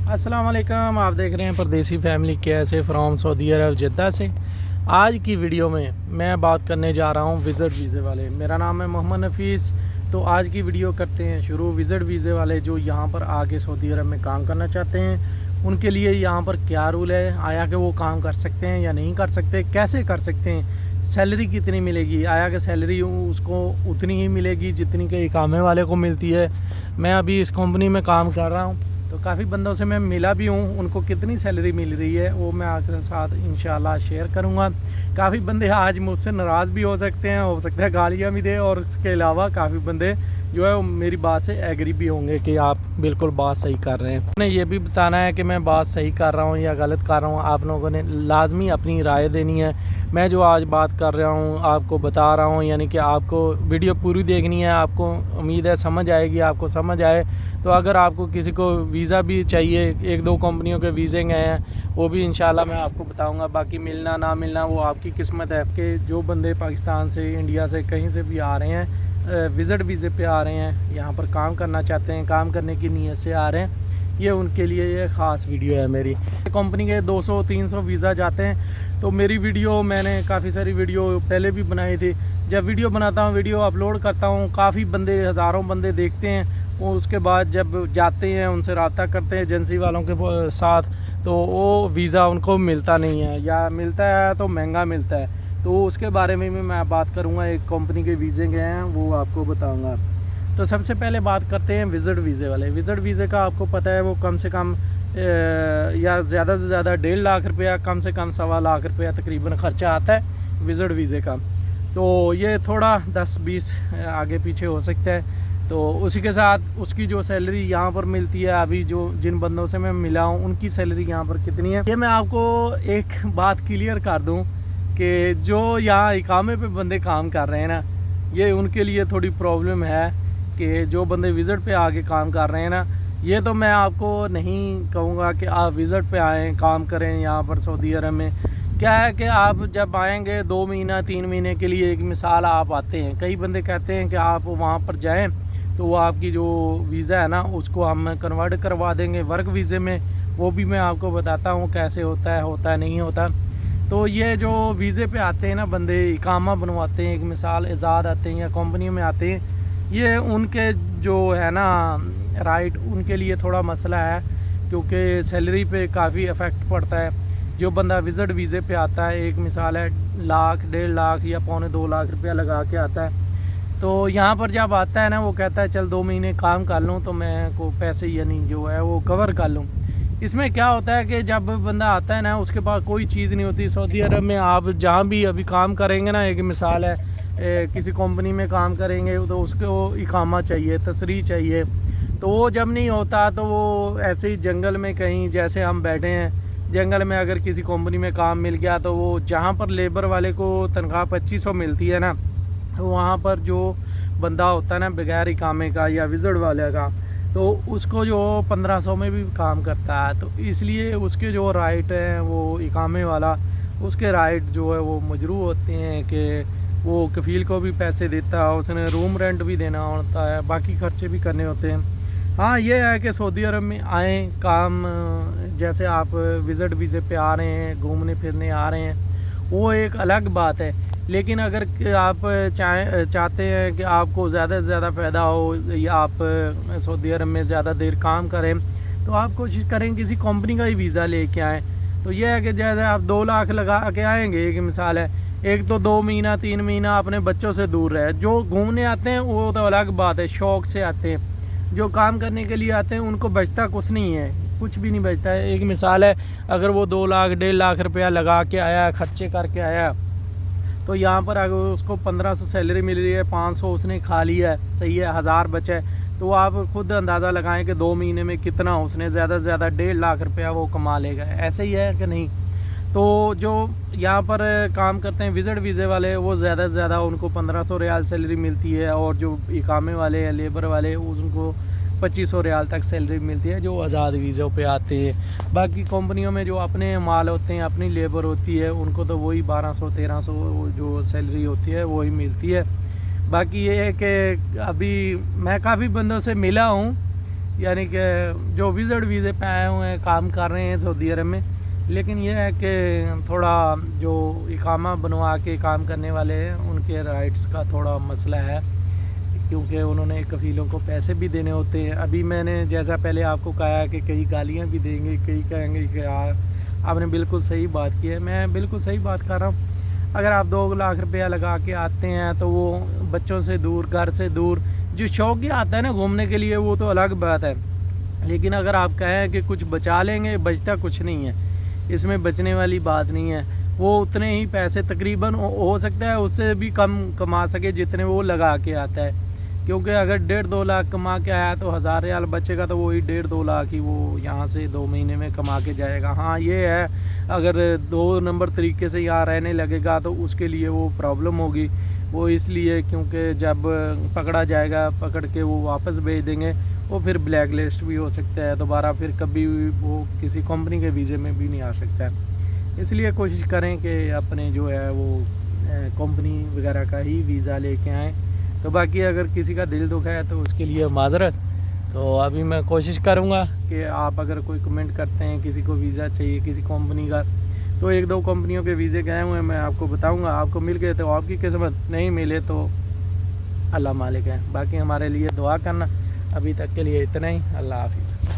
अस्सलाम वालेकुम। आप देख रहे हैं परदेसी फैमिली कैसे फ्रॉम सऊदी अरब जद्दा से। आज की वीडियो में मैं बात करने जा रहा हूं विज़िट वीज़े वाले। मेरा नाम है मोहम्मद नफ़ीस। तो आज की वीडियो करते हैं शुरू। विज़िट वीज़े वाले जो यहां पर आके सऊदी अरब में काम करना चाहते हैं उनके लिए यहां पर क्या रूल है, आया कि वो काम कर सकते हैं या नहीं कर सकते, कैसे कर सकते हैं, सैलरी कितनी मिलेगी, आया कि सैलरी उसको उतनी ही मिलेगी जितनी कि इकामे वाले को मिलती है। मैं अभी इस कंपनी में काम कर रहा हूँ तो काफ़ी बंदों से मैं मिला भी हूँ, उनको कितनी सैलरी मिल रही है वो मैं आपके साथ इंशाल्लाह शेयर करूँगा। काफ़ी बंदे आज मुझसे नाराज़ भी हो सकते हैं, हो सकता है गालियाँ भी दें, और उसके अलावा काफ़ी बंदे जो है मेरी बात से एग्री भी होंगे कि आप बिल्कुल बात सही कर रहे हैं। उन्हें ये भी बताना है कि मैं बात सही कर रहा हूँ या गलत कर रहा हूँ। आप लोगों ने लाजमी अपनी राय देनी है। मैं जो आज बात कर रहा हूँ आपको बता रहा हूँ, यानी कि आपको वीडियो पूरी देखनी है। आपको उम्मीद है समझ आएगी, आपको समझ आए तो अगर आपको किसी को वीज़ा भी चाहिए, एक दो कंपनियों के वीज़े गए हैं वो भी इंशाल्लाह मैं आपको बताऊंगा। बाकी मिलना ना मिलना वो आपकी किस्मत है। कि जो बंदे पाकिस्तान से, इंडिया से, कहीं से भी आ रहे हैं, विज़िट वीज़े पे आ रहे हैं, यहाँ पर काम करना चाहते हैं, काम करने की नीयत से आ रहे हैं, ये उनके लिए ये ख़ास वीडियो है मेरी। कंपनी के 200-300 वीज़ा जाते हैं। तो मेरी वीडियो मैंने काफ़ी सारी वीडियो पहले भी बनाई थी। जब वीडियो बनाता हूँ, वीडियो अपलोड करता हूँ, काफ़ी बंदे, हज़ारों बंदे देखते हैं। वो उसके बाद जब जाते हैं उनसे रब्ता करते हैं एजेंसी वालों के साथ, तो वो वीज़ा उनको मिलता नहीं है, या मिलता है तो महंगा मिलता है। तो उसके बारे में भी मैं बात करूँगा। एक कंपनी के वीज़े गए हैं वो आपको बताऊँगा। तो सबसे पहले बात करते हैं विज़िट वीज़े वाले। विज़िट वीज़े का आपको पता है वो कम से कम या ज़्यादा से ज़्यादा 1.5 लाख रुपया, कम से कम 1.25 लाख रुपया तकरीबन ख़र्चा आता है विज़िट वीज़े का। तो ये थोड़ा 10-20 आगे पीछे हो सकता है। तो उसी के साथ उसकी जो सैलरी यहाँ पर मिलती है, अभी जो जिन बंदों से मैं मिला हूँ उनकी सैलरी यहाँ पर कितनी है, ये मैं आपको एक बात क्लियर कर दूँ कि जो यहाँ इकामे पे बंदे काम कर रहे हैं ना, ये उनके लिए थोड़ी प्रॉब्लम है। कि जो बंदे विज़िट पे आके काम कर रहे हैं ना, ये तो मैं आपको नहीं कहूँगा कि आप विज़िट पे आएँ काम करें यहाँ पर सऊदी अरब में। क्या है कि आप जब आएंगे 2 महीना 3 महीने के लिए, एक मिसाल आप आते हैं, कई बंदे कहते हैं कि आप वहाँ पर जाएं तो वो आपकी जो वीज़ा है ना उसको हम कन्वर्ट करवा देंगे वर्क वीज़े में। वो भी मैं आपको बताता हूँ कैसे होता है नहीं होता। तो ये जो वीज़े पे आते हैं ना बंदे, इकामा बनवाते हैं, एक मिसाल इजाद आते हैं या कंपनी में आते हैं, ये उनके जो है ना राइट, उनके लिए थोड़ा मसला है, क्योंकि सैलरी पे काफ़ी इफ़ेक्ट पड़ता है। जो बंदा विज़िट वीज़े पे आता है, एक मिसाल है 1 लाख, 1.5 लाख या 2.25 लाख रुपया लगा के आता है, तो यहाँ पर जब आता है ना वो कहता है चल 2 महीने काम कर लूँ तो मैं को पैसे यानी जो है वो कवर कर लूँ। इसमें क्या होता है कि जब बंदा आता है ना उसके पास कोई चीज़ नहीं होती। सऊदी अरब में आप जहाँ भी अभी काम करेंगे ना, एक मिसाल है किसी कंपनी में काम करेंगे तो उसको इकामा चाहिए, तसरीह चाहिए। तो वो जब नहीं होता तो वो ऐसे ही जंगल में कहीं, जैसे हम बैठे हैं जंगल में, अगर किसी कंपनी में काम मिल गया तो वो जहाँ पर लेबर वाले को तनख्वाह 2500 मिलती है ना, तो वहाँ पर जो बंदा होता है ना बगैर इकामे का या विज़िट वाले का, तो उसको जो 1500 में भी काम करता है। तो इसलिए उसके जो राइट हैं वो इकामे वाला, उसके राइट जो है वो मजरू होते हैं कि वो कफ़ील को भी पैसे देता है, उसने रूम रेंट भी देना होता है, बाकी खर्चे भी करने होते हैं। हाँ ये है कि सऊदी अरब में आएँ काम, जैसे आप विज़िट वीज़े पे आ रहे हैं, घूमने फिरने आ रहे हैं, वो एक अलग बात है। लेकिन अगर आप चाहते हैं कि आपको ज़्यादा से ज़्यादा फ़ायदा हो या आप सऊदी अरब में ज़्यादा देर काम करें, तो आप कोशिश करें किसी कंपनी का ही वीज़ा लेके आएँ। तो यह है कि जैसे आप 2 लाख लगा के आएंगे, एक मिसाल है, एक तो 2 महीना 3 महीना अपने बच्चों से दूर रहे। जो घूमने आते हैं वो तो अलग बात है, शौक़ से आते हैं। जो काम करने के लिए आते हैं उनको बचता कुछ नहीं है, कुछ भी नहीं बचता है। एक मिसाल है, अगर वो 2 लाख 1.5 लाख रुपया लगा के आया, खर्चे करके आया, तो यहाँ पर अगर उसको 1500 सैलरी मिल रही है, 500 उसने खा लिया है, सही है, 1000 बचे, तो आप खुद अंदाज़ा लगाएं कि 2 महीने में कितना उसने ज़्यादा से ज़्यादा 1.5 लाख रुपया वो कमा लेगा। ऐसे ही है कि नहीं। तो जो यहाँ पर काम करते हैं विज़िट वीज़े वाले, वो ज़्यादा से ज़्यादा उनको 1500 रियाल सैलरी मिलती है, और जो इकामे वाले या लेबर वाले उनको 2500 रियाल तक सैलरी मिलती है जो आज़ाद वीज़ों पे आते हैं। बाकी कंपनियों में जो अपने माल होते हैं, अपनी लेबर होती है, उनको तो वही 1200-1300 जो सैलरी होती है वही मिलती है। बाकी ये है कि अभी मैं काफ़ी बंदों से मिला हूँ یعنی کہ جو وزٹ ویزے پہ آئے ہوئے ہیں کام کر رہے ہیں سعودی عرب میں، لیکن یہ ہے کہ تھوڑا جو اقامہ بنوا کے کام کرنے والے ہیں ان کے رائٹس کا تھوڑا مسئلہ ہے، کیونکہ انہوں نے کفیلوں کو پیسے بھی دینے ہوتے ہیں۔ ابھی میں نے جیسا پہلے آپ کو کہا کہ کئی گالیاں بھی دیں گے، کئی کہیں گے کہ آپ نے بالکل صحیح بات کی ہے، میں بالکل صحیح بات کر رہا ہوں۔ اگر آپ 2 لاکھ روپیہ لگا کے آتے ہیں تو وہ بچوں سے دور، گھر سے دور، جو شوق ہی آتا ہے نا گھومنے کے لیے وہ تو الگ بات ہے، لیکن اگر آپ کہیں کہ کچھ بچا لیں گے، بچتا کچھ نہیں ہے، اس میں بچنے والی بات نہیں ہے۔ وہ اتنے ہی پیسے تقریباً ہو سکتا ہے اس سے بھی کم کما سکے جتنے وہ لگا کے آتا ہے، کیونکہ اگر 1.5-2 لاکھ کما کے آیا تو 1000 ریال بچے گا تو وہی 1.5-2 لاکھ ہی وہ یہاں سے 2 مہینے میں کما کے جائے گا۔ ہاں یہ ہے اگر 2 نمبر طریقے سے یہاں رہنے لگے گا تو اس کے لیے وہ پرابلم ہوگی، وہ اس لیے کیونکہ جب پکڑا جائے گا، پکڑ کے وہ واپس بھیج دیں گے، وہ پھر بلیک لسٹ بھی ہو سکتا ہے، دوبارہ پھر کبھی وہ کسی کمپنی کے ویزے میں بھی نہیں آ سکتا ہے۔ اس لیے کوشش کریں کہ اپنے جو ہے وہ کمپنی وغیرہ کا ہی ویزا لے کے آئیں۔ تو باقی اگر کسی کا دل دکھا ہے تو اس کے لیے معذرت۔ تو ابھی میں کوشش کروں گا کہ آپ اگر کوئی کمنٹ کرتے ہیں کسی کو ویزا چاہیے کسی کمپنی کا، تو 1-2 کمپنیوں کے ویزے گئے ہوئے ہیں، میں آپ کو بتاؤں گا، آپ کو مل گئے تو آپ کی قسمت، نہیں ملے تو اللہ مالک ہے۔ باقی ہمارے لیے دعا کرنا۔ ابھی تک کے لیے اتنا ہی، اللہ حافظ۔